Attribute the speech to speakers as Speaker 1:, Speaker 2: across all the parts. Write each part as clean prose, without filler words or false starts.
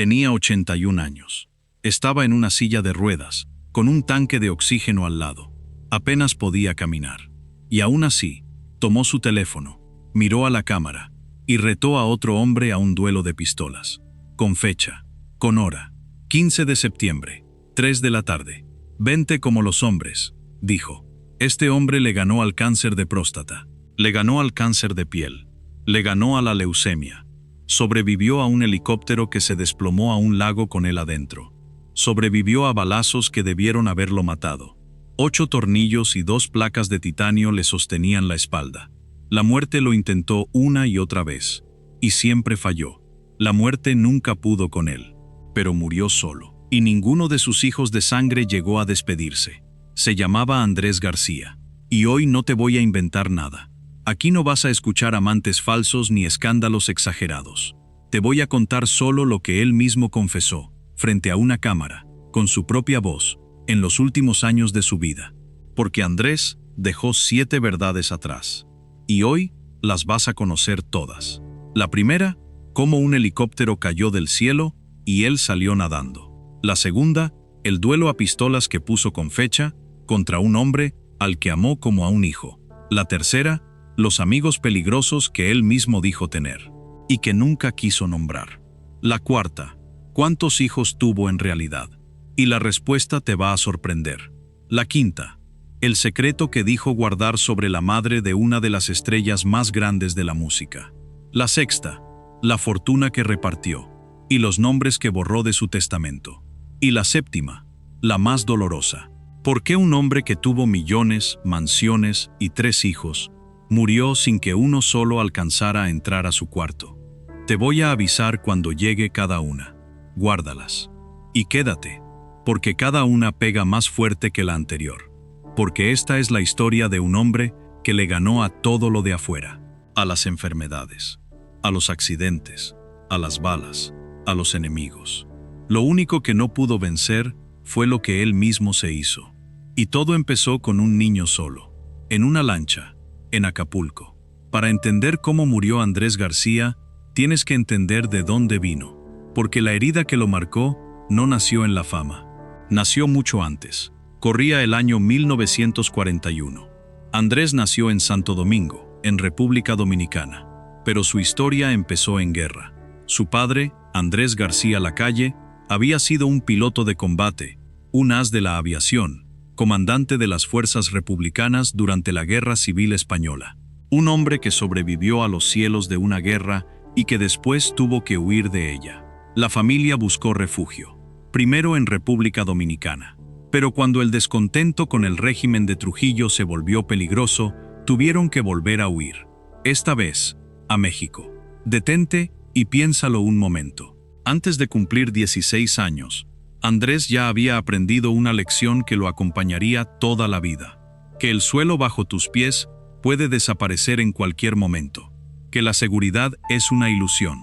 Speaker 1: Tenía 81 años. Estaba en una silla de ruedas, con un tanque de oxígeno al lado. Apenas podía caminar. Y aún así, tomó su teléfono, miró a la cámara y retó a otro hombre a un duelo de pistolas. Con fecha, con hora, 15 de septiembre, 3 de la tarde. Vente como los hombres, dijo. Este hombre le ganó al cáncer de próstata, le ganó al cáncer de piel, le ganó a la leucemia. Sobrevivió a un helicóptero que se desplomó a un lago con él adentro. Sobrevivió a balazos que debieron haberlo matado. 8 tornillos y 2 placas de titanio le sostenían la espalda. La muerte lo intentó una y otra vez, y siempre falló. La muerte nunca pudo con él, pero murió solo, y ninguno de sus hijos de sangre llegó a despedirse. Se llamaba Andrés García. Y hoy no te voy a inventar nada. Aquí no vas a escuchar amantes falsos ni escándalos exagerados. Te voy a contar solo lo que él mismo confesó, frente a una cámara, con su propia voz, en los últimos años de su vida. Porque Andrés dejó 7 verdades atrás. Y hoy las vas a conocer todas. La primera, cómo un helicóptero cayó del cielo y él salió nadando. La segunda, el duelo a pistolas que puso con fecha contra un hombre al que amó como a un hijo. La tercera, los amigos peligrosos que él mismo dijo tener y que nunca quiso nombrar. La cuarta, ¿cuántos hijos tuvo en realidad? Y la respuesta te va a sorprender. La quinta, el secreto que dijo guardar sobre la madre de una de las estrellas más grandes de la música. La sexta, la fortuna que repartió y los nombres que borró de su testamento. Y la séptima, la más dolorosa. ¿Por qué un hombre que tuvo millones, mansiones y 3 hijos murió sin que uno solo alcanzara a entrar a su cuarto? Te voy a avisar cuando llegue cada una. Guárdalas. Y quédate, porque cada una pega más fuerte que la anterior. Porque esta es la historia de un hombre que le ganó a todo lo de afuera. A las enfermedades, a los accidentes, a las balas, a los enemigos. Lo único que no pudo vencer fue lo que él mismo se hizo. Y todo empezó con un niño solo, en una lancha, en Acapulco. Para entender cómo murió Andrés García, tienes que entender de dónde vino, porque la herida que lo marcó no nació en la fama. Nació mucho antes. Corría el año 1941. Andrés nació en Santo Domingo, en República Dominicana, pero su historia empezó en guerra. Su padre, Andrés García Lacalle, había sido un piloto de combate, un as de la aviación, comandante de las fuerzas republicanas durante la Guerra Civil Española. Un hombre que sobrevivió a los cielos de una guerra y que después tuvo que huir de ella. La familia buscó refugio, primero en República Dominicana. Pero cuando el descontento con el régimen de Trujillo se volvió peligroso, tuvieron que volver a huir. Esta vez, a México. Detente y piénsalo un momento. Antes de cumplir 16 años, Andrés ya había aprendido una lección que lo acompañaría toda la vida. Que el suelo bajo tus pies puede desaparecer en cualquier momento. Que la seguridad es una ilusión.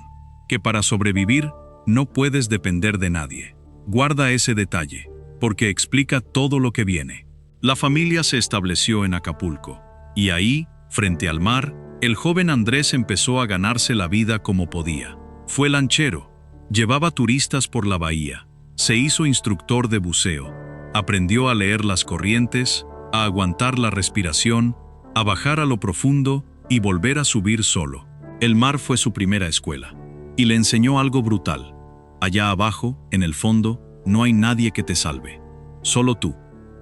Speaker 1: Que para sobrevivir no puedes depender de nadie. Guarda ese detalle, porque explica todo lo que viene. La familia se estableció en Acapulco, y ahí, frente al mar, el joven Andrés empezó a ganarse la vida como podía. Fue lanchero, llevaba turistas por la bahía, se hizo instructor de buceo, aprendió a leer las corrientes, a aguantar la respiración, a bajar a lo profundo y volver a subir solo. El mar fue su primera escuela, y le enseñó algo brutal. Allá abajo, en el fondo, no hay nadie que te salve. Solo tú,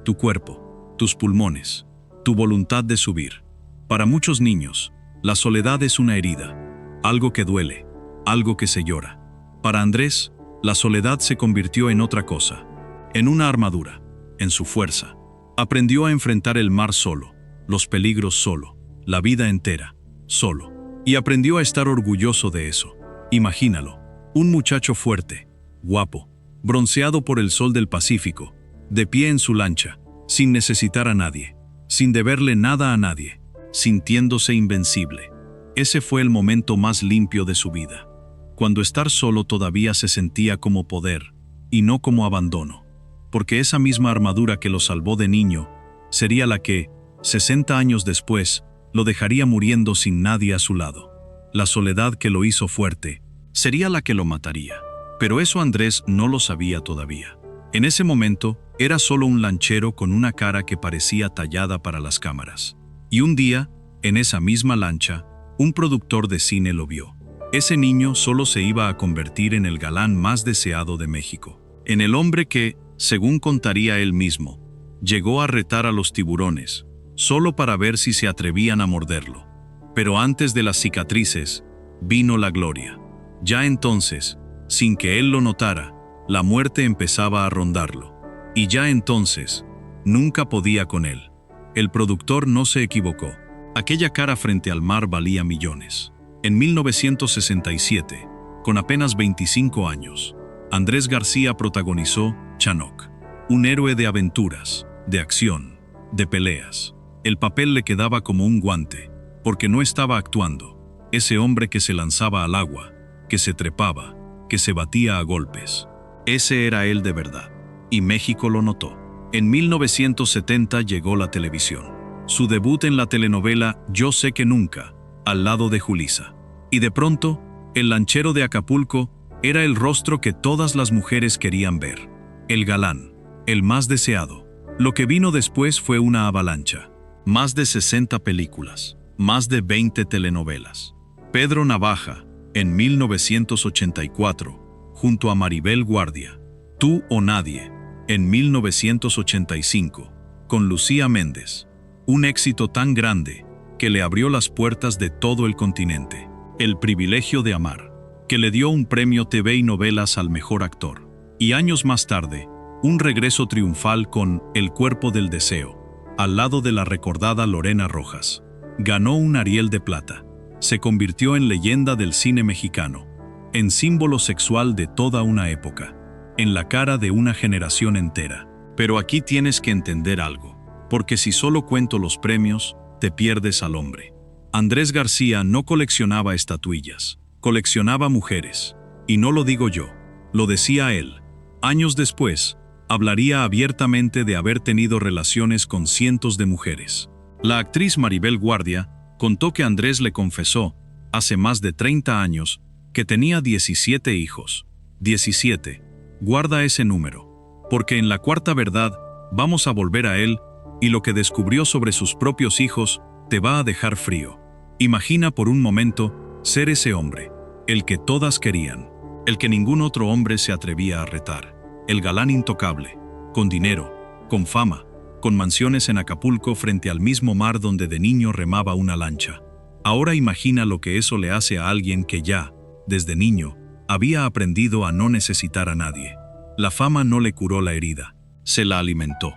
Speaker 1: tu cuerpo, tus pulmones, tu voluntad de subir. Para muchos niños, la soledad es una herida, algo que duele, algo que se llora. Para Andrés, la soledad se convirtió en otra cosa, en una armadura, en su fuerza. Aprendió a enfrentar el mar solo, los peligros solo, la vida entera, solo. Y aprendió a estar orgulloso de eso. Imagínalo, un muchacho fuerte, guapo, bronceado por el sol del Pacífico, de pie en su lancha, sin necesitar a nadie, sin deberle nada a nadie, sintiéndose invencible. Ese fue el momento más limpio de su vida, cuando estar solo todavía se sentía como poder, y no como abandono, porque esa misma armadura que lo salvó de niño sería la que, 60 años después, lo dejaría muriendo sin nadie a su lado. La soledad que lo hizo fuerte sería la que lo mataría. Pero eso Andrés no lo sabía todavía. En ese momento, era solo un lanchero con una cara que parecía tallada para las cámaras. Y un día, en esa misma lancha, un productor de cine lo vio. Ese niño solo se iba a convertir en el galán más deseado de México. En el hombre que, según contaría él mismo, llegó a retar a los tiburones, solo para ver si se atrevían a morderlo. Pero antes de las cicatrices, vino la gloria. Ya entonces, sin que él lo notara, la muerte empezaba a rondarlo. Y ya entonces, nunca podía con él. El productor no se equivocó. Aquella cara frente al mar valía millones. En 1967, con apenas 25 años, Andrés García protagonizó Chanoc, un héroe de aventuras, de acción, de peleas. El papel le quedaba como un guante, porque no estaba actuando. Ese hombre que se lanzaba al agua, que se trepaba, que se batía a golpes. Ese era él de verdad. Y México lo notó. En 1970 llegó la televisión. Su debut en la telenovela Yo sé que nunca, al lado de Julissa. Y de pronto, el lanchero de Acapulco era el rostro que todas las mujeres querían ver. El galán, el más deseado. Lo que vino después fue una avalancha. Más de 60 películas, más de 20 telenovelas. Pedro Navaja, en 1984, junto a Maribel Guardia. Tú o Nadie, en 1985, con Lucía Méndez. Un éxito tan grande que le abrió las puertas de todo el continente. El privilegio de amar, que le dio un premio TV y novelas al mejor actor. Y años más tarde, un regreso triunfal con El cuerpo del deseo, al lado de la recordada Lorena Rojas. Ganó un Ariel de Plata. Se convirtió en leyenda del cine mexicano, en símbolo sexual de toda una época, en la cara de una generación entera. Pero aquí tienes que entender algo, porque si solo cuento los premios, te pierdes al hombre. Andrés García no coleccionaba estatuillas, coleccionaba mujeres. Y no lo digo yo, lo decía él. Años después, hablaría abiertamente de haber tenido relaciones con cientos de mujeres. La actriz Maribel Guardia contó que Andrés le confesó, hace más de 30 años, que tenía 17 hijos. 17. Guarda ese número, porque en la cuarta verdad vamos a volver a él, y lo que descubrió sobre sus propios hijos te va a dejar frío. Imagina por un momento ser ese hombre, el que todas querían, el que ningún otro hombre se atrevía a retar, el galán intocable, con dinero, con fama, con mansiones en Acapulco frente al mismo mar donde de niño remaba una lancha. Ahora imagina lo que eso le hace a alguien que ya, desde niño, había aprendido a no necesitar a nadie. La fama no le curó la herida, se la alimentó.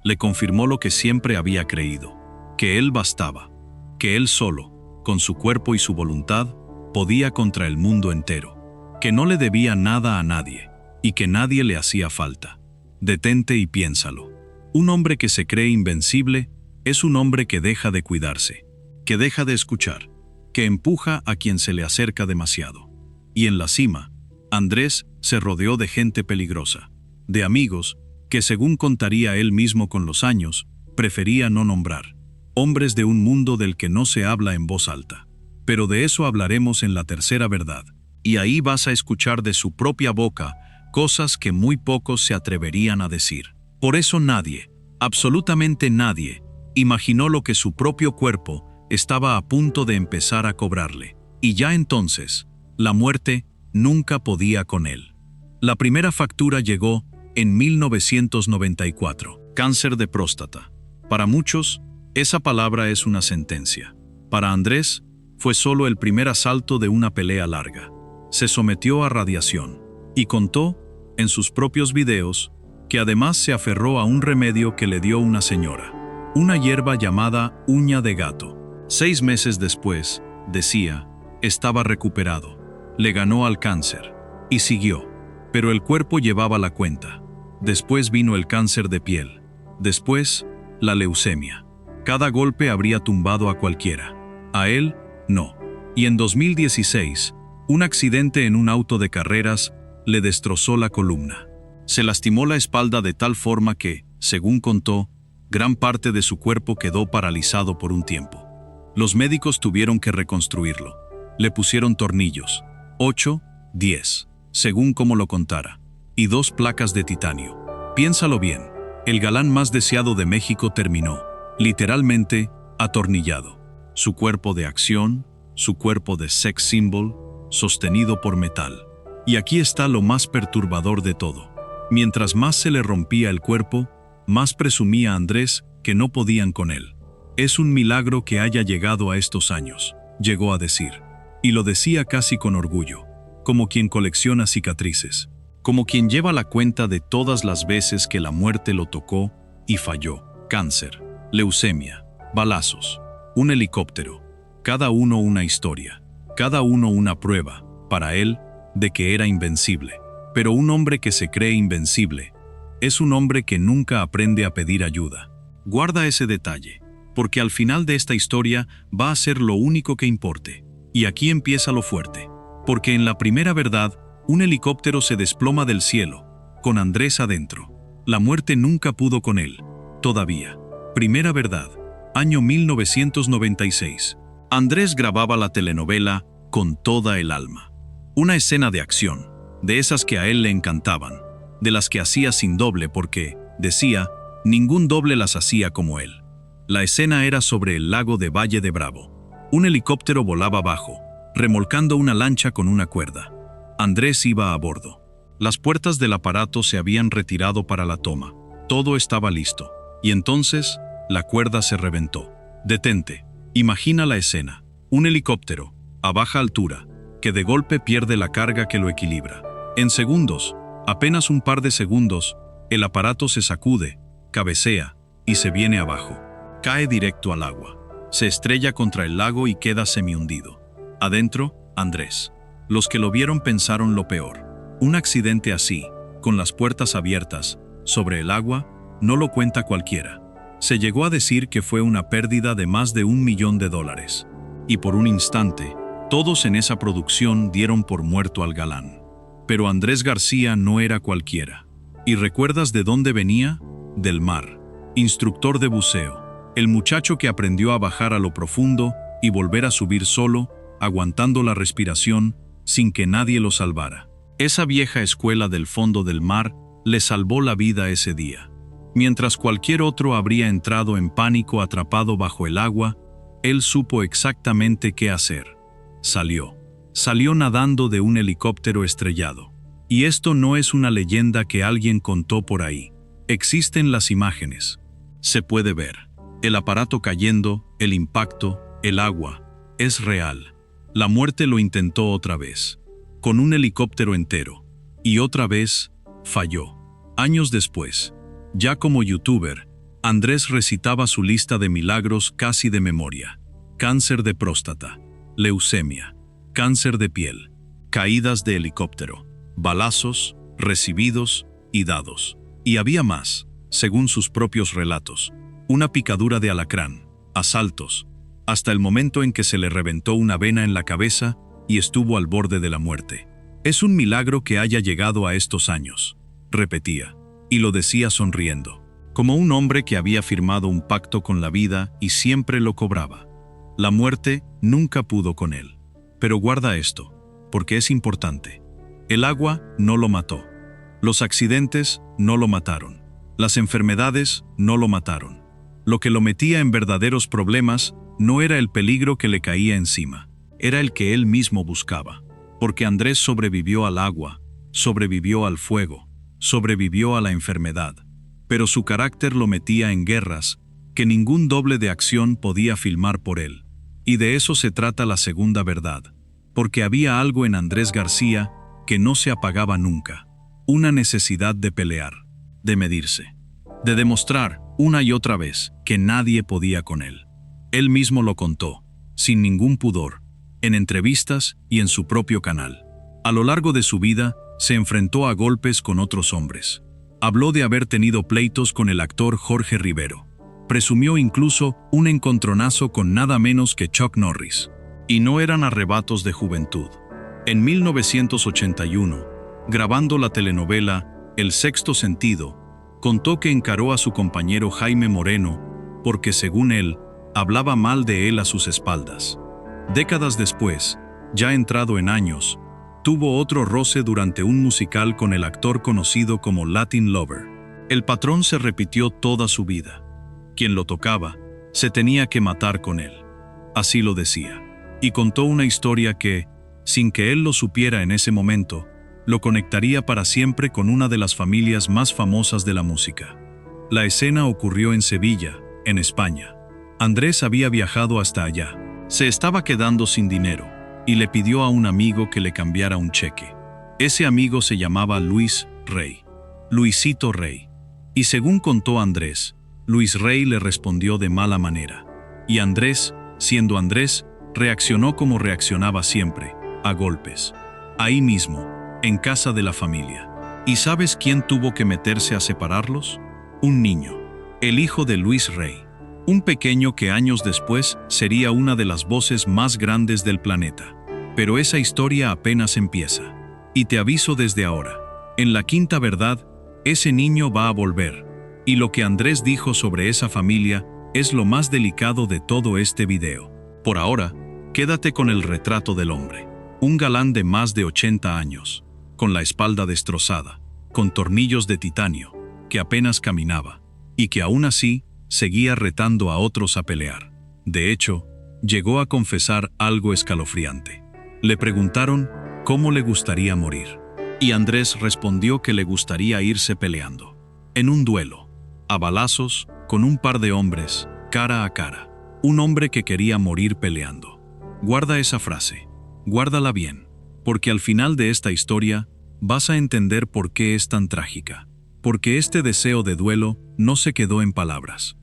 Speaker 1: Le confirmó lo que siempre había creído, que él bastaba, que él solo, con su cuerpo y su voluntad, podía contra el mundo entero, que no le debía nada a nadie, y que nadie le hacía falta. Detente y piénsalo. Un hombre que se cree invencible es un hombre que deja de cuidarse, que deja de escuchar, que empuja a quien se le acerca demasiado. Y en la cima, Andrés se rodeó de gente peligrosa, de amigos que, según contaría él mismo con los años, prefería no nombrar. Hombres de un mundo del que no se habla en voz alta. Pero de eso hablaremos en la tercera verdad. Y ahí vas a escuchar de su propia boca cosas que muy pocos se atreverían a decir. Por eso nadie, absolutamente nadie, imaginó lo que su propio cuerpo estaba a punto de empezar a cobrarle. Y ya entonces, la muerte nunca podía con él. La primera factura llegó en 1994. Cáncer de próstata. Para muchos, esa palabra es una sentencia. Para Andrés, fue solo el primer asalto de una pelea larga. Se sometió a radiación y contó, en sus propios videos, que además se aferró a un remedio que le dio una señora, una hierba llamada uña de gato. 6 meses después, decía, estaba recuperado, le ganó al cáncer, y siguió, pero el cuerpo llevaba la cuenta. Después vino el cáncer de piel, después, la leucemia. Cada golpe habría tumbado a cualquiera, a él, no. Y en 2016, un accidente en un auto de carreras le destrozó la columna. Se lastimó la espalda de tal forma que, según contó, gran parte de su cuerpo quedó paralizado por un tiempo. Los médicos tuvieron que reconstruirlo. Le pusieron tornillos, 8, 10. según como lo contara, y 2 placas de titanio. Piénsalo bien, el galán más deseado de México terminó, literalmente, atornillado. Su cuerpo de acción, su cuerpo de sex symbol, sostenido por metal. Y aquí está lo más perturbador de todo. Mientras más se le rompía el cuerpo, más presumía Andrés que no podían con él. Es un milagro que haya llegado a estos años, llegó a decir. Y lo decía casi con orgullo, como quien colecciona cicatrices, como quien lleva la cuenta de todas las veces que la muerte lo tocó y falló. Cáncer, leucemia, balazos, un helicóptero, cada uno una historia, cada uno una prueba, para él, de que era invencible. Pero un hombre que se cree invencible es un hombre que nunca aprende a pedir ayuda. Guarda ese detalle, porque al final de esta historia va a ser lo único que importe. Y aquí empieza lo fuerte, porque en la primera verdad, un helicóptero se desploma del cielo, con Andrés adentro. La muerte nunca pudo con él, todavía. Primera verdad, año 1996. Andrés grababa la telenovela con toda el alma. Una escena de acción, de esas que a él le encantaban, de las que hacía sin doble porque, decía, ningún doble las hacía como él. La escena era sobre el lago de Valle de Bravo. Un helicóptero volaba abajo, remolcando una lancha con una cuerda. Andrés iba a bordo. Las puertas del aparato se habían retirado para la toma. Todo estaba listo. Y entonces, la cuerda se reventó. Detente. Imagina la escena. Un helicóptero, a baja altura, que de golpe pierde la carga que lo equilibra. En segundos, apenas un par de segundos, el aparato se sacude, cabecea y se viene abajo. Cae directo al agua. Se estrella contra el lago y queda semihundido. Adentro, Andrés. Los que lo vieron pensaron lo peor. Un accidente así, con las puertas abiertas, sobre el agua, no lo cuenta cualquiera. Se llegó a decir que fue una pérdida de más de $1 millón. Y por un instante, todos en esa producción dieron por muerto al galán. Pero Andrés García no era cualquiera. ¿Y recuerdas de dónde venía? Del mar. Instructor de buceo. El muchacho que aprendió a bajar a lo profundo y volver a subir solo, aguantando la respiración, sin que nadie lo salvara. Esa vieja escuela del fondo del mar le salvó la vida ese día. Mientras cualquier otro habría entrado en pánico atrapado bajo el agua, él supo exactamente qué hacer. Salió nadando de un helicóptero estrellado. Y esto no es una leyenda que alguien contó por ahí. Existen las imágenes. Se puede ver. El aparato cayendo, el impacto, el agua. Es real. La muerte lo intentó otra vez. Con un helicóptero entero. Y otra vez, falló. Años después, ya como youtuber, Andrés recitaba su lista de milagros casi de memoria. Cáncer de próstata, leucemia, cáncer de piel, caídas de helicóptero, balazos, recibidos y dados. Y había más, según sus propios relatos. Una picadura de alacrán, asaltos, hasta el momento en que se le reventó una vena en la cabeza y estuvo al borde de la muerte. Es un milagro que haya llegado a estos años, repetía, y lo decía sonriendo, como un hombre que había firmado un pacto con la vida y siempre lo cobraba. La muerte nunca pudo con él. Pero guarda esto, porque es importante. El agua no lo mató. Los accidentes no lo mataron. Las enfermedades no lo mataron. Lo que lo metía en verdaderos problemas no era el peligro que le caía encima, era el que él mismo buscaba. Porque Andrés sobrevivió al agua, sobrevivió al fuego, sobrevivió a la enfermedad, pero su carácter lo metía en guerras que ningún doble de acción podía filmar por él. Y de eso se trata la segunda verdad, porque había algo en Andrés García que no se apagaba nunca, una necesidad de pelear, de medirse, de demostrar una y otra vez que nadie podía con él. Él mismo lo contó, sin ningún pudor, en entrevistas y en su propio canal. A lo largo de su vida, se enfrentó a golpes con otros hombres. Habló de haber tenido pleitos con el actor Jorge Rivero. Presumió incluso un encontronazo con nada menos que Chuck Norris. Y no eran arrebatos de juventud. En 1981, grabando la telenovela El Sexto Sentido, contó que encaró a su compañero Jaime Moreno porque, según él, hablaba mal de él a sus espaldas. Décadas después, ya entrado en años, tuvo otro roce durante un musical con el actor conocido como Latin Lover. El patrón se repitió toda su vida. Quien lo tocaba, se tenía que matar con él. Así lo decía. Y contó una historia que, sin que él lo supiera en ese momento, lo conectaría para siempre con una de las familias más famosas de la música. La escena ocurrió en Sevilla, en España. Andrés había viajado hasta allá. Se estaba quedando sin dinero y le pidió a un amigo que le cambiara un cheque. Ese amigo se llamaba Luis Rey, Luisito Rey. Y según contó Andrés, Luis Rey le respondió de mala manera. Y Andrés, siendo Andrés, reaccionó como reaccionaba siempre, a golpes. Ahí mismo, en casa de la familia. ¿Y sabes quién tuvo que meterse a separarlos? Un niño, el hijo de Luis Rey. Un pequeño que años después sería una de las voces más grandes del planeta. Pero esa historia apenas empieza. Y te aviso desde ahora, en la quinta verdad, ese niño va a volver. Y lo que Andrés dijo sobre esa familia es lo más delicado de todo este video. Por ahora, quédate con el retrato del hombre. Un galán de más de 80 años, con la espalda destrozada, con tornillos de titanio, que apenas caminaba, y que aún así seguía retando a otros a pelear. De hecho, llegó a confesar algo escalofriante. Le preguntaron cómo le gustaría morir. Y Andrés respondió que le gustaría irse peleando. En un duelo, a balazos, con un par de hombres, cara a cara. Un hombre que quería morir peleando. Guarda esa frase. Guárdala bien, porque al final de esta historia vas a entender por qué es tan trágica. Porque este deseo de duelo no se quedó en palabras.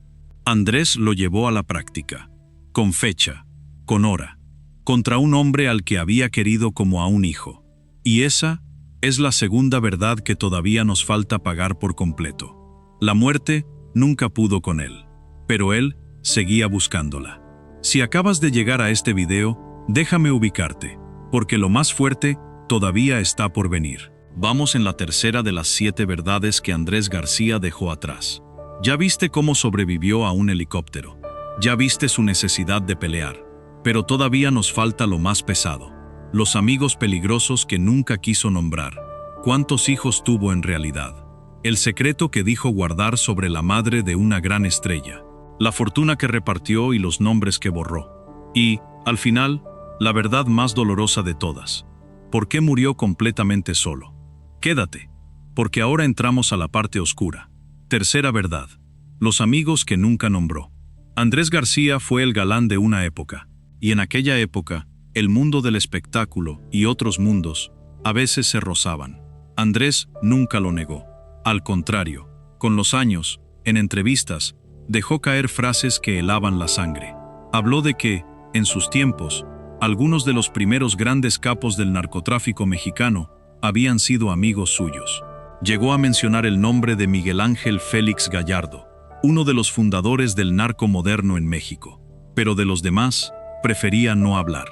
Speaker 1: Andrés lo llevó a la práctica, con fecha, con hora, contra un hombre al que había querido como a un hijo. Y esa es la segunda verdad que todavía nos falta pagar por completo. La muerte nunca pudo con él, pero él seguía buscándola. Si acabas de llegar a este video, déjame ubicarte, porque lo más fuerte todavía está por venir. Vamos en la tercera de las 7 verdades que Andrés García dejó atrás. Ya viste cómo sobrevivió a un helicóptero. Ya viste su necesidad de pelear. Pero todavía nos falta lo más pesado. Los amigos peligrosos que nunca quiso nombrar. ¿Cuántos hijos tuvo en realidad? El secreto que dijo guardar sobre la madre de una gran estrella. La fortuna que repartió y los nombres que borró. Y, al final, la verdad más dolorosa de todas. ¿Por qué murió completamente solo? Quédate, porque ahora entramos a la parte oscura. Tercera verdad. Los amigos que nunca nombró. Andrés García fue el galán de una época, y en aquella época, el mundo del espectáculo y otros mundos, a veces se rozaban. Andrés nunca lo negó. Al contrario, con los años, en entrevistas, dejó caer frases que helaban la sangre. Habló de que, en sus tiempos, algunos de los primeros grandes capos del narcotráfico mexicano habían sido amigos suyos. Llegó a mencionar el nombre de Miguel Ángel Félix Gallardo, uno de los fundadores del narco moderno en México. Pero de los demás, prefería no hablar.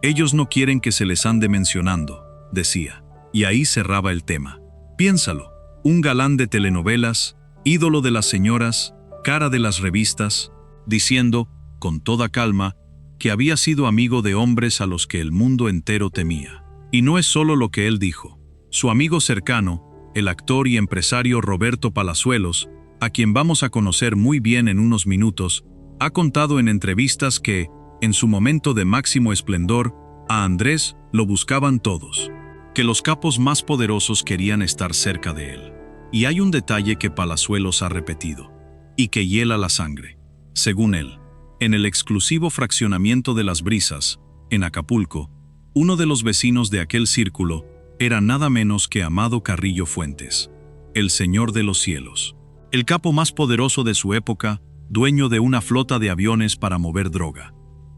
Speaker 1: Ellos no quieren que se les ande mencionando, decía. Y ahí cerraba el tema. Piénsalo, un galán de telenovelas, ídolo de las señoras, cara de las revistas, diciendo, con toda calma, que había sido amigo de hombres a los que el mundo entero temía. Y no es solo lo que él dijo. Su amigo cercano, el actor y empresario Roberto Palazuelos, a quien vamos a conocer muy bien en unos minutos, ha contado en entrevistas que, en su momento de máximo esplendor, a Andrés lo buscaban todos, que los capos más poderosos querían estar cerca de él. Y hay un detalle que Palazuelos ha repetido, y que hiela la sangre. Según él, en el exclusivo fraccionamiento de Las Brisas, en Acapulco, uno de los vecinos de aquel círculo era nada menos que Amado Carrillo Fuentes, el Señor de los Cielos, el capo más poderoso de su época, dueño de una flota de aviones para mover droga.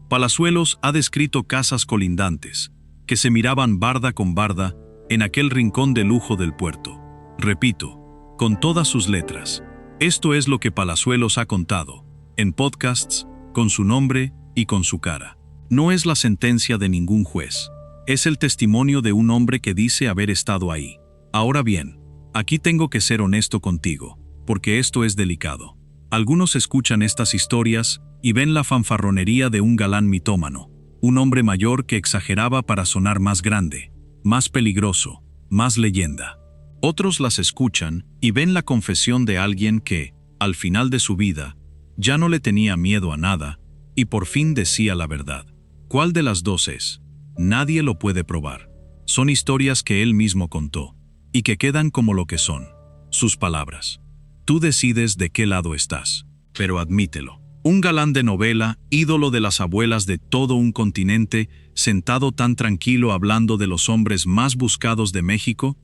Speaker 1: Palazuelos ha descrito casas colindantes, que se miraban barda con barda en aquel rincón de lujo del puerto. Repito, con todas sus letras. Esto es lo que Palazuelos ha contado, en podcasts, con su nombre y con su cara. No es la sentencia de ningún juez. Es el testimonio de un hombre que dice haber estado ahí. Ahora bien, aquí tengo que ser honesto contigo, porque esto es delicado. Algunos escuchan estas historias y ven la fanfarronería de un galán mitómano, un hombre mayor que exageraba para sonar más grande, más peligroso, más leyenda. Otros las escuchan y ven la confesión de alguien que, al final de su vida, ya no le tenía miedo a nada y por fin decía la verdad. ¿Cuál de las dos es? Nadie lo puede probar. Son historias que él mismo contó y que quedan como lo que son, sus palabras. Tú decides de qué lado estás, pero admítelo. Un galán de novela, ídolo de las abuelas de todo un continente, sentado tan tranquilo hablando de los hombres más buscados de México,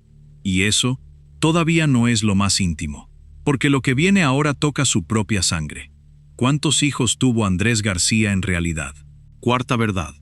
Speaker 1: y eso todavía no es lo más íntimo, porque lo que viene ahora toca su propia sangre. ¿Cuántos hijos tuvo Andrés García en realidad? Cuarta verdad.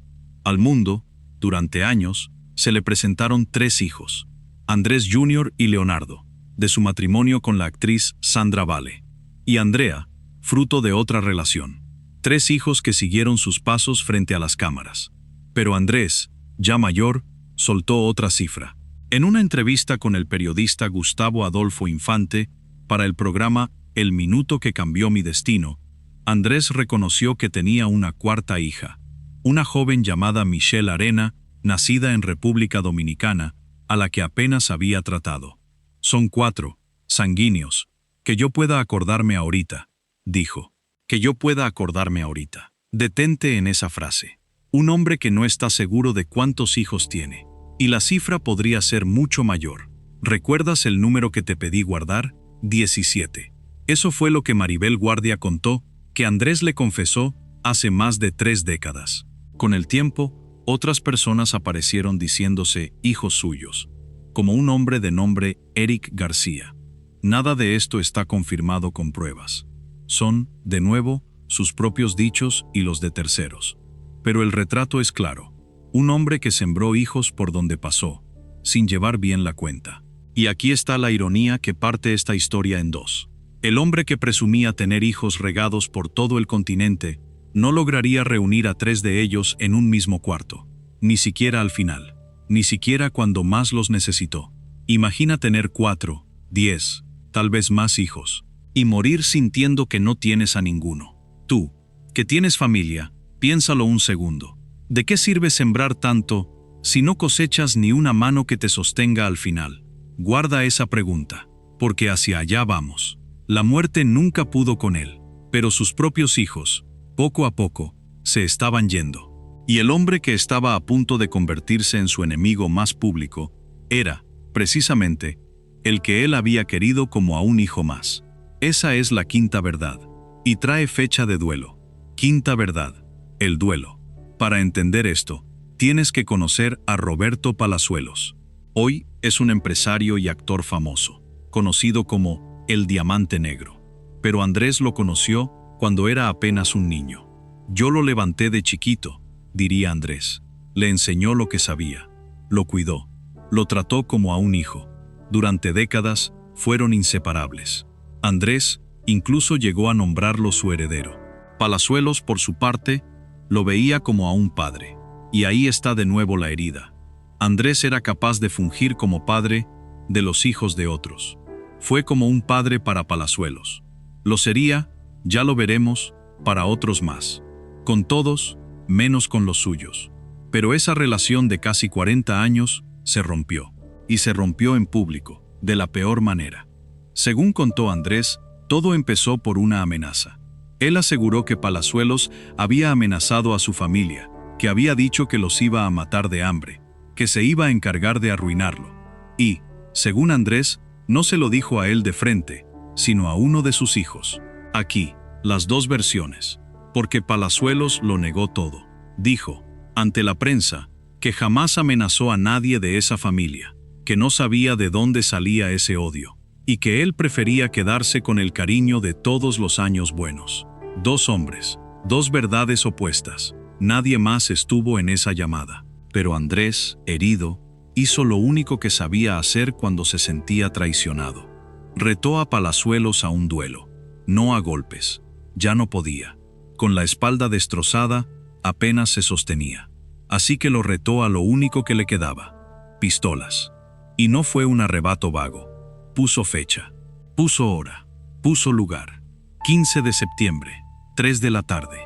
Speaker 1: Al mundo, durante años, se le presentaron 3 hijos, Andrés Jr. y Leonardo, de su matrimonio con la actriz Sandra Vale, y Andrea, fruto de otra relación. 3 hijos que siguieron sus pasos frente a las cámaras. Pero Andrés, ya mayor, soltó otra cifra. En una entrevista con el periodista Gustavo Adolfo Infante, para el programa El Minuto que Cambió Mi Destino, Andrés reconoció que tenía una 4ª hija, una joven llamada Michelle Arena, nacida en República Dominicana, a la que apenas había tratado. Son 4, sanguíneos, que yo pueda acordarme ahorita, dijo. Que yo pueda acordarme ahorita. Detente en esa frase. Un hombre que no está seguro de cuántos hijos tiene. Y la cifra podría ser mucho mayor. ¿Recuerdas el número que te pedí guardar? 17. Eso fue lo que Maribel Guardia contó, que Andrés le confesó hace más de 3 décadas. Con el tiempo, otras personas aparecieron diciéndose hijos suyos, como un hombre de nombre Eric García. Nada de esto está confirmado con pruebas. Son, de nuevo, sus propios dichos y los de terceros. Pero el retrato es claro. Un hombre que sembró hijos por donde pasó, sin llevar bien la cuenta. Y aquí está la ironía que parte esta historia en 2. El hombre que presumía tener hijos regados por todo el continente, no lograría reunir a 3 de ellos en un mismo cuarto. Ni siquiera al final. Ni siquiera cuando más los necesitó. Imagina tener 4, 10, tal vez más hijos, y morir sintiendo que no tienes a ninguno. Tú, que tienes familia, piénsalo un segundo. ¿De qué sirve sembrar tanto si no cosechas ni una mano que te sostenga al final? Guarda esa pregunta, porque hacia allá vamos. La muerte nunca pudo con él, pero sus propios hijos, poco a poco, se estaban yendo. Y el hombre que estaba a punto de convertirse en su enemigo más público, era, precisamente, el que él había querido como a un hijo más. Esa es la 5ª verdad, y trae fecha de duelo. 5ª verdad, el duelo. Para entender esto, tienes que conocer a Roberto Palazuelos. Hoy es un empresario y actor famoso, conocido como el Diamante Negro. Pero Andrés lo conoció cuando era apenas un niño. Yo lo levanté de chiquito, diría Andrés. Le enseñó lo que sabía, lo cuidó, lo trató como a un hijo. Durante décadas fueron inseparables. Andrés incluso llegó a nombrarlo su heredero. Palazuelos, por su parte, lo veía como a un padre. Y ahí está de nuevo la herida. Andrés era capaz de fungir como padre de los hijos de otros. Fue como un padre para Palazuelos. Lo sería, ya lo veremos, para otros más. Con todos, menos con los suyos. Pero esa relación de casi 40 años se rompió. Y se rompió en público, de la peor manera. Según contó Andrés, todo empezó por una amenaza. Él aseguró que Palazuelos había amenazado a su familia, que había dicho que los iba a matar de hambre, que se iba a encargar de arruinarlo. Y, según Andrés, no se lo dijo a él de frente, sino a uno de sus hijos. Aquí, las 2 versiones. Porque Palazuelos lo negó todo. Dijo, ante la prensa, que jamás amenazó a nadie de esa familia, que no sabía de dónde salía ese odio, y que él prefería quedarse con el cariño de todos los años buenos. 2 hombres, 2 verdades opuestas. Nadie más estuvo en esa llamada. Pero Andrés, herido, hizo lo único que sabía hacer cuando se sentía traicionado. Retó a Palazuelos a un duelo, no a golpes. Ya no podía. Con la espalda destrozada, apenas se sostenía. Así que lo retó a lo único que le quedaba: pistolas. Y no fue un arrebato vago. Puso fecha, puso hora, puso lugar. 15 de septiembre, 3 de la tarde,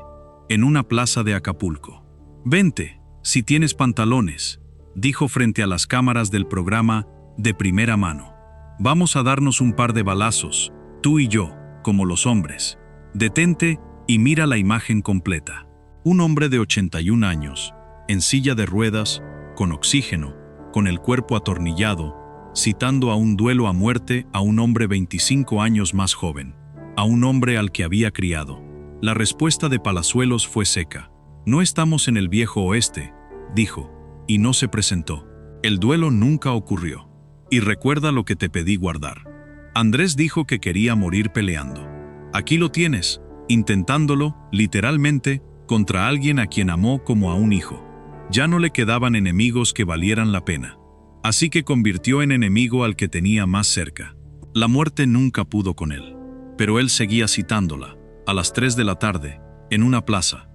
Speaker 1: en una plaza de Acapulco. Vente, si tienes pantalones, dijo frente a las cámaras del programa De Primera Mano. Vamos a darnos un par de balazos, tú y yo, como los hombres. Detente y mira la imagen completa. Un hombre de 81 años, en silla de ruedas, con oxígeno, con el cuerpo atornillado, citando a un duelo a muerte a un hombre 25 años más joven, a un hombre al que había criado. La respuesta de Palazuelos fue seca. No estamos en el viejo oeste, dijo, y no se presentó. El duelo nunca ocurrió. Y recuerda lo que te pedí guardar. Andrés dijo que quería morir peleando. Aquí lo tienes, intentándolo, literalmente, contra alguien a quien amó como a un hijo. Ya no le quedaban enemigos que valieran la pena. Así que convirtió en enemigo al que tenía más cerca. La muerte nunca pudo con él. Pero él seguía citándola, a las 3 de la tarde, en una plaza.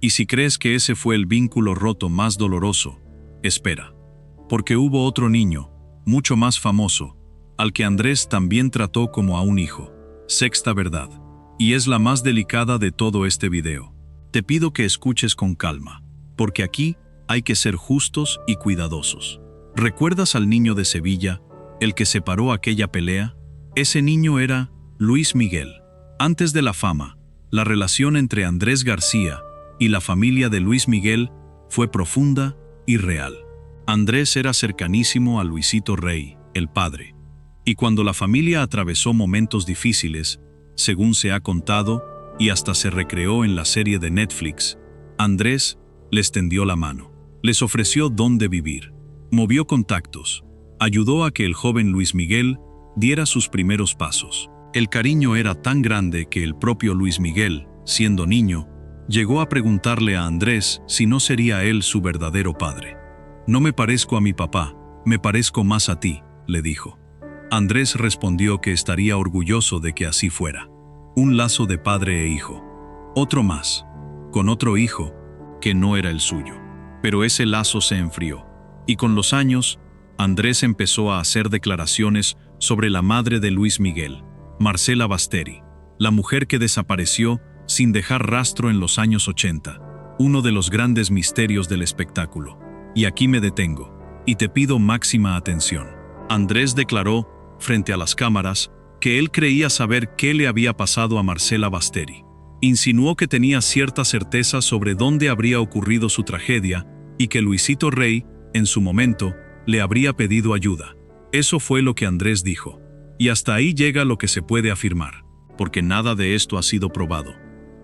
Speaker 1: Y si crees que ese fue el vínculo roto más doloroso, espera. Porque hubo otro niño, mucho más famoso, al que Andrés también trató como a un hijo. Sexta verdad. Y es la más delicada de todo este video. Te pido que escuches con calma, porque aquí hay que ser justos y cuidadosos. ¿Recuerdas al niño de Sevilla, el que separó aquella pelea? Ese niño era Luis Miguel. Antes de la fama, la relación entre Andrés García y la familia de Luis Miguel fue profunda y real. Andrés era cercanísimo a Luisito Rey, el padre. Y cuando la familia atravesó momentos difíciles, según se ha contado, y hasta se recreó en la serie de Netflix, Andrés les tendió la mano, les ofreció dónde vivir, movió contactos, ayudó a que el joven Luis Miguel diera sus primeros pasos. El cariño era tan grande que el propio Luis Miguel, siendo niño, llegó a preguntarle a Andrés si no sería él su verdadero padre. No me parezco a mi papá, me parezco más a ti, le dijo. Andrés respondió que estaría orgulloso de que así fuera. Un lazo de padre e hijo. Otro más, con otro hijo, que no era el suyo. Pero ese lazo se enfrió. Y con los años, Andrés empezó a hacer declaraciones sobre la madre de Luis Miguel, Marcela Basteri, la mujer que desapareció sin dejar rastro en los años 80, uno de los grandes misterios del espectáculo. Y aquí me detengo, y te pido máxima atención. Andrés declaró, frente a las cámaras, que él creía saber qué le había pasado a Marcela Basteri. Insinuó que tenía cierta certeza sobre dónde habría ocurrido su tragedia y que Luisito Rey, en su momento, le habría pedido ayuda. Eso fue lo que Andrés dijo. Y hasta ahí llega lo que se puede afirmar, porque nada de esto ha sido probado.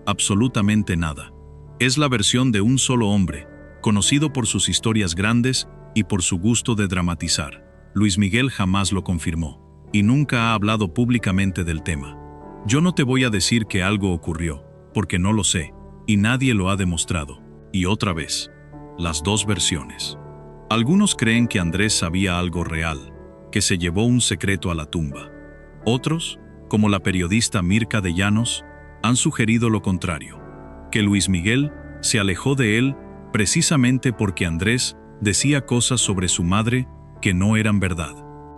Speaker 1: Absolutamente nada. Es la versión de un solo hombre, conocido por sus historias grandes y por su gusto de dramatizar. Luis Miguel jamás lo confirmó, y nunca ha hablado públicamente del tema. Yo no te voy a decir que algo ocurrió, porque no lo sé, y nadie lo ha demostrado. Y otra vez, las dos versiones. Algunos creen que Andrés sabía algo real, que se llevó un secreto a la tumba. Otros, como la periodista Mirka de Llanos, han sugerido lo contrario, que Luis Miguel se alejó de él precisamente porque Andrés decía cosas sobre su madre que no eran verdad,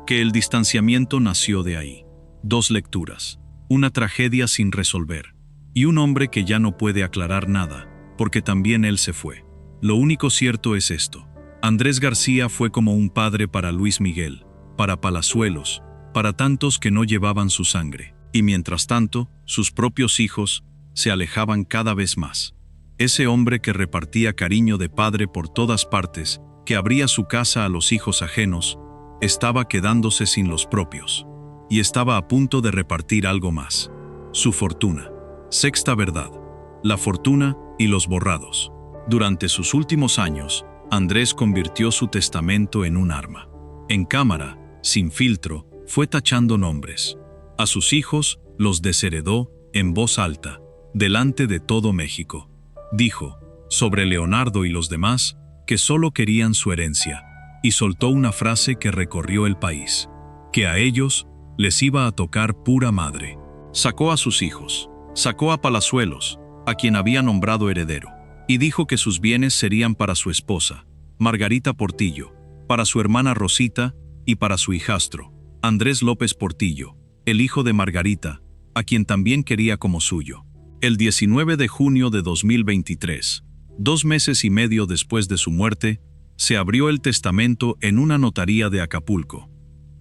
Speaker 1: que el distanciamiento nació de ahí. Dos lecturas, una tragedia sin resolver, y un hombre que ya no puede aclarar nada, porque también él se fue. Lo único cierto es esto: Andrés García fue como un padre para Luis Miguel, para Palazuelos, para tantos que no llevaban su sangre, y mientras tanto, sus propios hijos se alejaban cada vez más. Ese hombre que repartía cariño de padre por todas partes, que abría su casa a los hijos ajenos, estaba quedándose sin los propios, y estaba a punto de repartir algo más: su fortuna. Sexta verdad: la fortuna y los borrados. Durante sus últimos años, Andrés convirtió su testamento en un arma. En cámara, sin filtro, fue tachando nombres. A sus hijos los desheredó en voz alta, delante de todo México. Dijo, sobre Leonardo y los demás, que solo querían su herencia, y soltó una frase que recorrió el país: que a ellos les iba a tocar pura madre. Sacó a sus hijos, sacó a Palazuelos, a quien había nombrado heredero, y dijo que sus bienes serían para su esposa, Margarita Portillo, para su hermana Rosita y para su hijastro, Andrés López Portillo, el hijo de Margarita, a quien también quería como suyo. El 19 de junio de 2023, 2 meses y medio después de su muerte, se abrió el testamento en una notaría de Acapulco.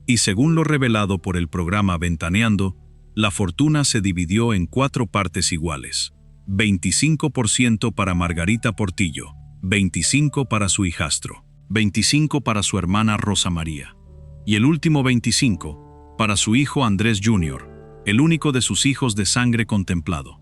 Speaker 1: Y según lo revelado por el programa Ventaneando, la fortuna se dividió en 4 partes iguales. 25% para Margarita Portillo, 25% para su hijastro, 25% para su hermana Rosa María, y el último 25% para su hijo Andrés Jr., el único de sus hijos de sangre contemplado.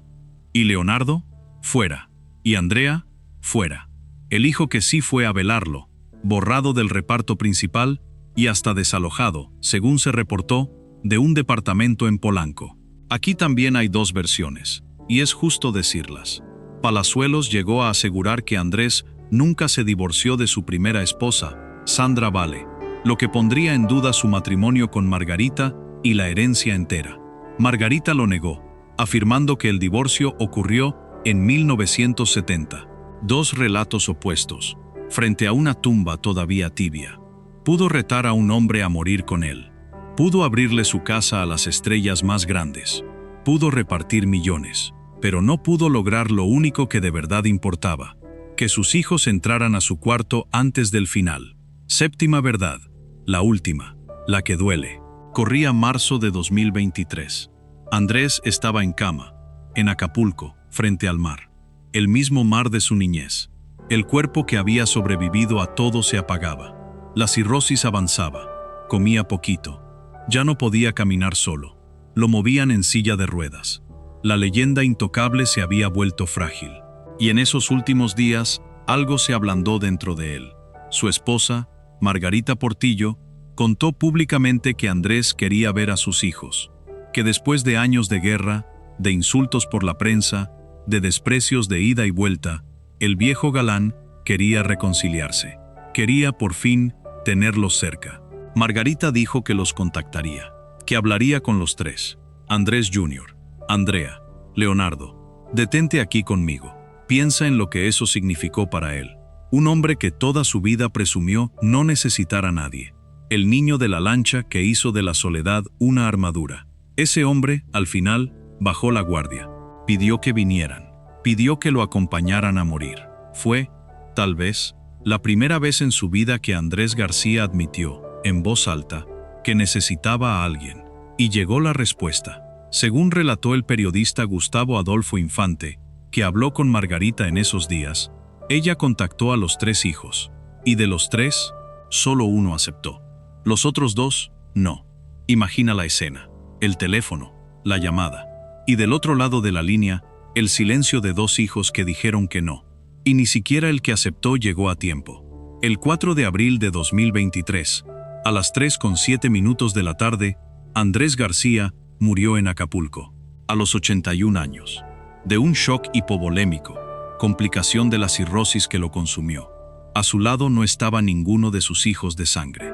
Speaker 1: Y Leonardo, fuera. Y Andrea, fuera. El hijo que sí fue a velarlo, borrado del reparto principal y hasta desalojado, según se reportó, de un departamento en Polanco. Aquí también hay 2 versiones, y es justo decirlas. Palazuelos llegó a asegurar que Andrés nunca se divorció de su primera esposa, Sandra Vale, lo que pondría en duda su matrimonio con Margarita y la herencia entera. Margarita lo negó, afirmando que el divorcio ocurrió en 1970. 2 relatos opuestos, frente a una tumba todavía tibia. Pudo retar a un hombre a morir con él. Pudo abrirle su casa a las estrellas más grandes. Pudo repartir millones, pero no pudo lograr lo único que de verdad importaba: que sus hijos entraran a su cuarto antes del final. Séptima verdad, la última, la que duele. Corría marzo de 2023. Andrés estaba en cama, en Acapulco, frente al mar. El mismo mar de su niñez. El cuerpo que había sobrevivido a todo se apagaba. La cirrosis avanzaba. Comía poquito. Ya no podía caminar solo. Lo movían en silla de ruedas. La leyenda intocable se había vuelto frágil. Y en esos últimos días, algo se ablandó dentro de él. Su esposa, Margarita Portillo, contó públicamente que Andrés quería ver a sus hijos, que después de años de guerra, de insultos por la prensa, de desprecios de ida y vuelta, el viejo galán quería reconciliarse. Quería por fin tenerlos cerca. Margarita dijo que los contactaría, que hablaría con los 3. Andrés Jr., Andrea, Leonardo. Detente aquí conmigo. Piensa en lo que eso significó para él. Un hombre que toda su vida presumió no necesitar a nadie. El niño de la lancha que hizo de la soledad una armadura. Ese hombre, al final, bajó la guardia. Pidió que vinieran. Pidió que lo acompañaran a morir. Fue, tal vez, la primera vez en su vida que Andrés García admitió, en voz alta, que necesitaba a alguien. Y llegó la respuesta. Según relató el periodista Gustavo Adolfo Infante, que habló con Margarita en esos días, ella contactó a los 3 hijos. Y de los 3, solo uno aceptó. Los otros 2, no. Imagina la escena. El teléfono, la llamada. Y del otro lado de la línea, el silencio de 2 hijos que dijeron que no. Y ni siquiera el que aceptó llegó a tiempo. El 4 de abril de 2023, a las 3:07 de la tarde, Andrés García murió en Acapulco, a los 81 años, de un shock hipovolémico, complicación de la cirrosis que lo consumió. A su lado no estaba ninguno de sus hijos de sangre.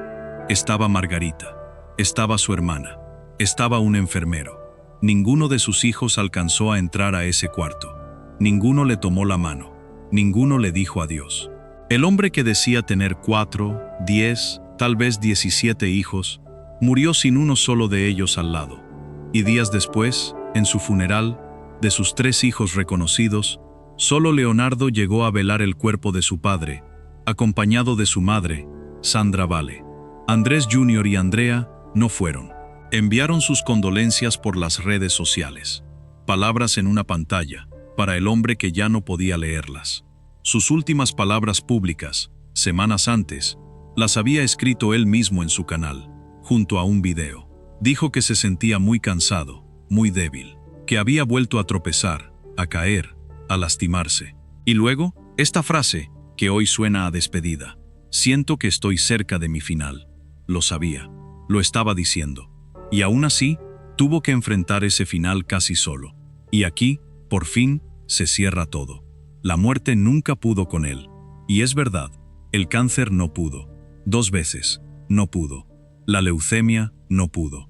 Speaker 1: Estaba Margarita, estaba su hermana, estaba un enfermero. Ninguno de sus hijos alcanzó a entrar a ese cuarto. Ninguno le tomó la mano. Ninguno le dijo adiós. El hombre que decía tener 4, 10, tal vez 17 hijos, murió sin uno solo de ellos al lado. Y días después, en su funeral, de sus 3 hijos reconocidos, solo Leonardo llegó a velar el cuerpo de su padre, acompañado de su madre, Sandra Vale. Andrés Jr. y Andrea no fueron. Enviaron sus condolencias por las redes sociales. Palabras en una pantalla, para el hombre que ya no podía leerlas. Sus últimas palabras públicas, semanas antes, las había escrito él mismo en su canal, junto a un video. Dijo que se sentía muy cansado, muy débil, que había vuelto a tropezar, a caer, a lastimarse. Y luego, esta frase, que hoy suena a despedida: siento que estoy cerca de mi final. Lo sabía, lo estaba diciendo. Y aún así, tuvo que enfrentar ese final casi solo. Y aquí, por fin, se cierra todo. La muerte nunca pudo con él. Y es verdad, el cáncer no pudo. 2 veces, no pudo. La leucemia no pudo.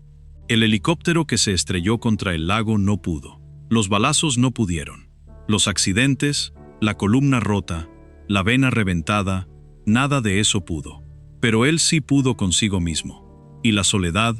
Speaker 1: El helicóptero que se estrelló contra el lago no pudo. Los balazos no pudieron. Los accidentes, la columna rota, la vena reventada, nada de eso pudo. Pero él sí pudo consigo mismo. Y la soledad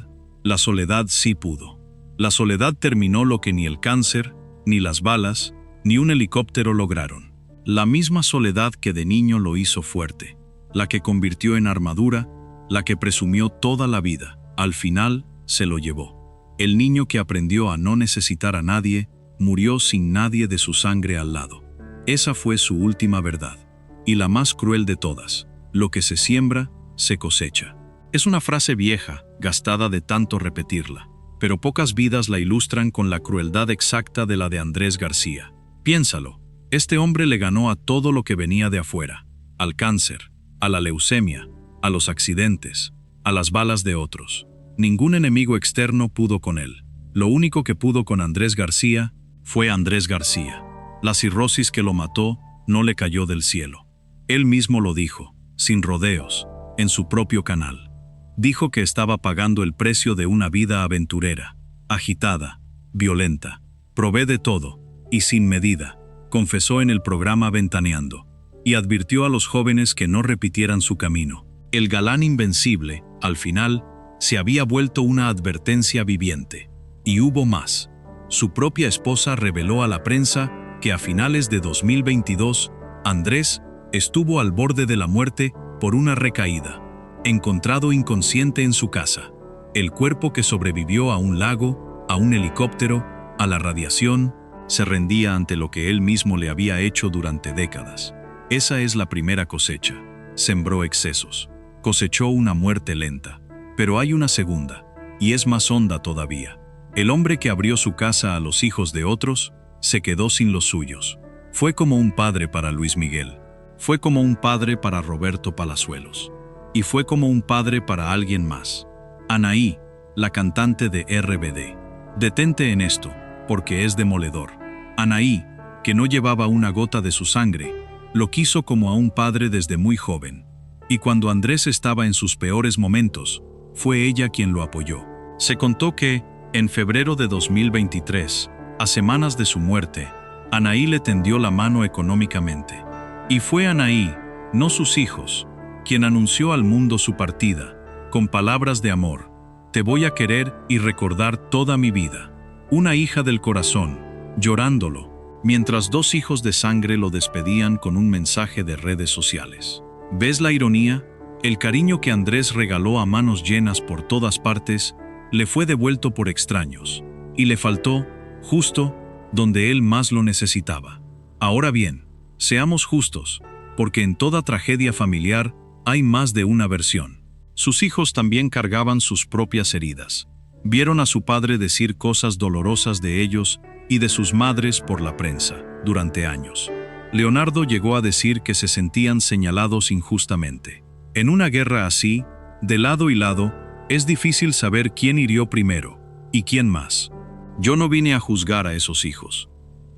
Speaker 1: sí pudo. La soledad terminó lo que ni el cáncer, ni las balas, ni un helicóptero lograron. La misma soledad que de niño lo hizo fuerte. la que convirtió en armadura, la que presumió toda la vida, al final se lo llevó. El niño que aprendió a no necesitar a nadie, murió sin nadie de su sangre al lado. Esa fue su última verdad, y la más cruel de todas: lo que se siembra, se cosecha. Es una frase vieja, gastada de tanto repetirla, pero pocas vidas la ilustran con la crueldad exacta de la de Andrés García. Piénsalo, este hombre le ganó a todo lo que venía de afuera: al cáncer, a la leucemia, a los accidentes, a las balas de otros. Ningún enemigo externo pudo con él. Lo único que pudo con Andrés García fue Andrés García. La cirrosis que lo mató no le cayó del cielo. Él mismo lo dijo, sin rodeos, en su propio canal. Dijo que estaba pagando el precio de una vida aventurera, agitada, violenta. Probé de todo, y sin medida, confesó en el programa Ventaneando, y advirtió a los jóvenes que no repitieran su camino. El galán invencible, al final, se había vuelto una advertencia viviente. Y hubo más. Su propia esposa reveló a la prensa que a finales de 2022, Andrés estuvo al borde de la muerte por una recaída, encontrado inconsciente en su casa. El cuerpo, que sobrevivió a un lago, a un helicóptero, a la radiación, se rendía ante lo que él mismo le había hecho durante décadas. Esa es la primera cosecha. Sembró excesos. Cosechó una muerte lenta. Pero hay una segunda, y es más honda todavía. El hombre que abrió su casa a los hijos de otros, se quedó sin los suyos. Fue como un padre para Luis Miguel. Fue como un padre para Roberto Palazuelos. Y fue como un padre para alguien más. Anaí, la cantante de RBD. Detente en esto, porque es demoledor. Anaí, que no llevaba una gota de su sangre, lo quiso como a un padre desde muy joven. Y cuando Andrés estaba en sus peores momentos, fue ella quien lo apoyó. Se contó que, en febrero de 2023, a semanas de su muerte, Anaí le tendió la mano económicamente. Y fue Anaí, no sus hijos, quien anunció al mundo su partida, con palabras de amor: te voy a querer y recordar toda mi vida. Una hija del corazón, llorándolo, mientras dos hijos de sangre lo despedían con un mensaje de redes sociales. ¿Ves la ironía? El cariño que Andrés regaló a manos llenas por todas partes, le fue devuelto por extraños, y le faltó, justo, donde él más lo necesitaba. Ahora bien, seamos justos, porque en toda tragedia familiar hay más de una versión. Sus hijos también cargaban sus propias heridas. Vieron a su padre decir cosas dolorosas de ellos y de sus madres por la prensa, durante años. Leonardo llegó a decir que se sentían señalados injustamente. En una guerra así, de lado y lado, es difícil saber quién hirió primero y quién más. Yo no vine a juzgar a esos hijos.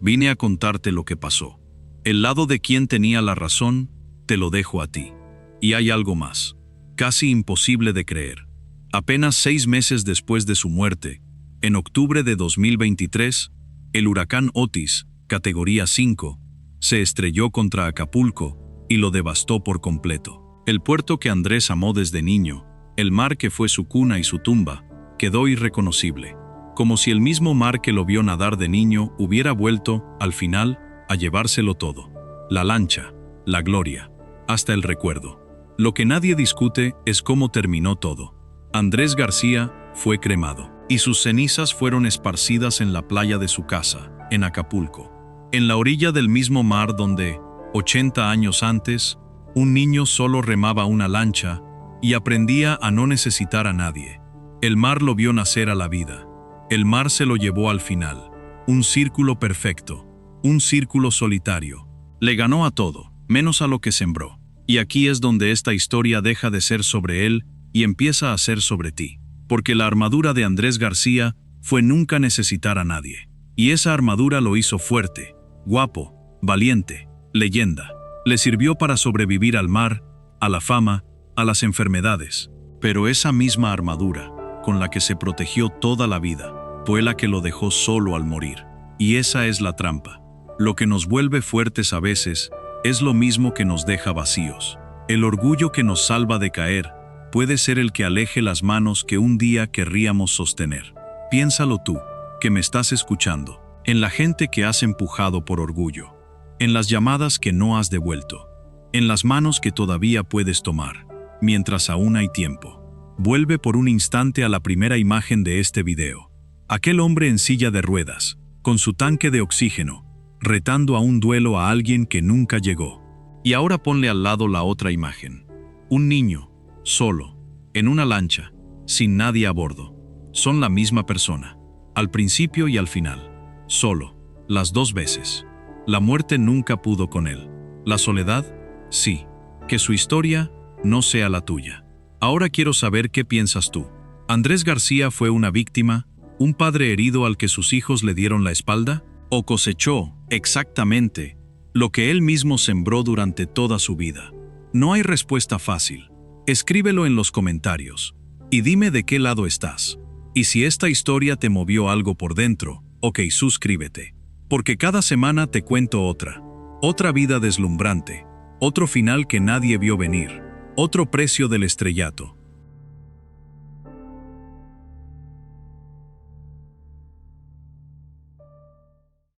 Speaker 1: Vine a contarte lo que pasó. El lado de quien tenía la razón, te lo dejo a ti. Y hay algo más, casi imposible de creer. Apenas 6 meses después de su muerte, en octubre de 2023, el huracán Otis, categoría 5, se estrelló contra Acapulco y lo devastó por completo. El puerto que Andrés amó desde niño, el mar que fue su cuna y su tumba, quedó irreconocible, como si el mismo mar que lo vio nadar de niño hubiera vuelto, al final, a llevárselo todo. La lancha, la gloria, hasta el recuerdo. Lo que nadie discute es cómo terminó todo. Andrés García fue cremado, y sus cenizas fueron esparcidas en la playa de su casa, en Acapulco, en la orilla del mismo mar donde, 80 años antes, un niño solo remaba una lancha y aprendía a no necesitar a nadie. El mar lo vio nacer a la vida. El mar se lo llevó al final. Un círculo perfecto, un círculo solitario. Le ganó a todo, menos a lo que sembró. Y aquí es donde esta historia deja de ser sobre él y empieza a ser sobre ti. Porque la armadura de Andrés García fue nunca necesitar a nadie. Y esa armadura lo hizo fuerte, guapo, valiente, leyenda. Le sirvió para sobrevivir al mar, a la fama, a las enfermedades. Pero esa misma armadura, con la que se protegió toda la vida, fue la que lo dejó solo al morir. Y esa es la trampa. Lo que nos vuelve fuertes a veces es lo mismo que nos deja vacíos. El orgullo que nos salva de caer puede ser el que aleje las manos que un día querríamos sostener. Piénsalo tú, que me estás escuchando, en la gente que has empujado por orgullo, en las llamadas que no has devuelto, en las manos que todavía puedes tomar, mientras aún hay tiempo. Vuelve por un instante a la primera imagen de este video. Aquel hombre en silla de ruedas, con su tanque de oxígeno, retando a un duelo a alguien que nunca llegó. Y ahora ponle al lado la otra imagen. Un niño, solo, en una lancha, sin nadie a bordo. Son la misma persona, al principio y al final. Solo, las dos veces. La muerte nunca pudo con él. La soledad, sí. Que su historia no sea la tuya. Ahora quiero saber qué piensas tú. ¿Andrés García fue una víctima, un padre herido al que sus hijos le dieron la espalda? ¿O cosechó, exactamente, lo que él mismo sembró durante toda su vida? No hay respuesta fácil. Escríbelo en los comentarios. Y dime de qué lado estás. Y si esta historia te movió algo por dentro, ok, suscríbete. Porque cada semana te cuento otra. Otra vida deslumbrante. Otro final que nadie vio venir. Otro precio del estrellato.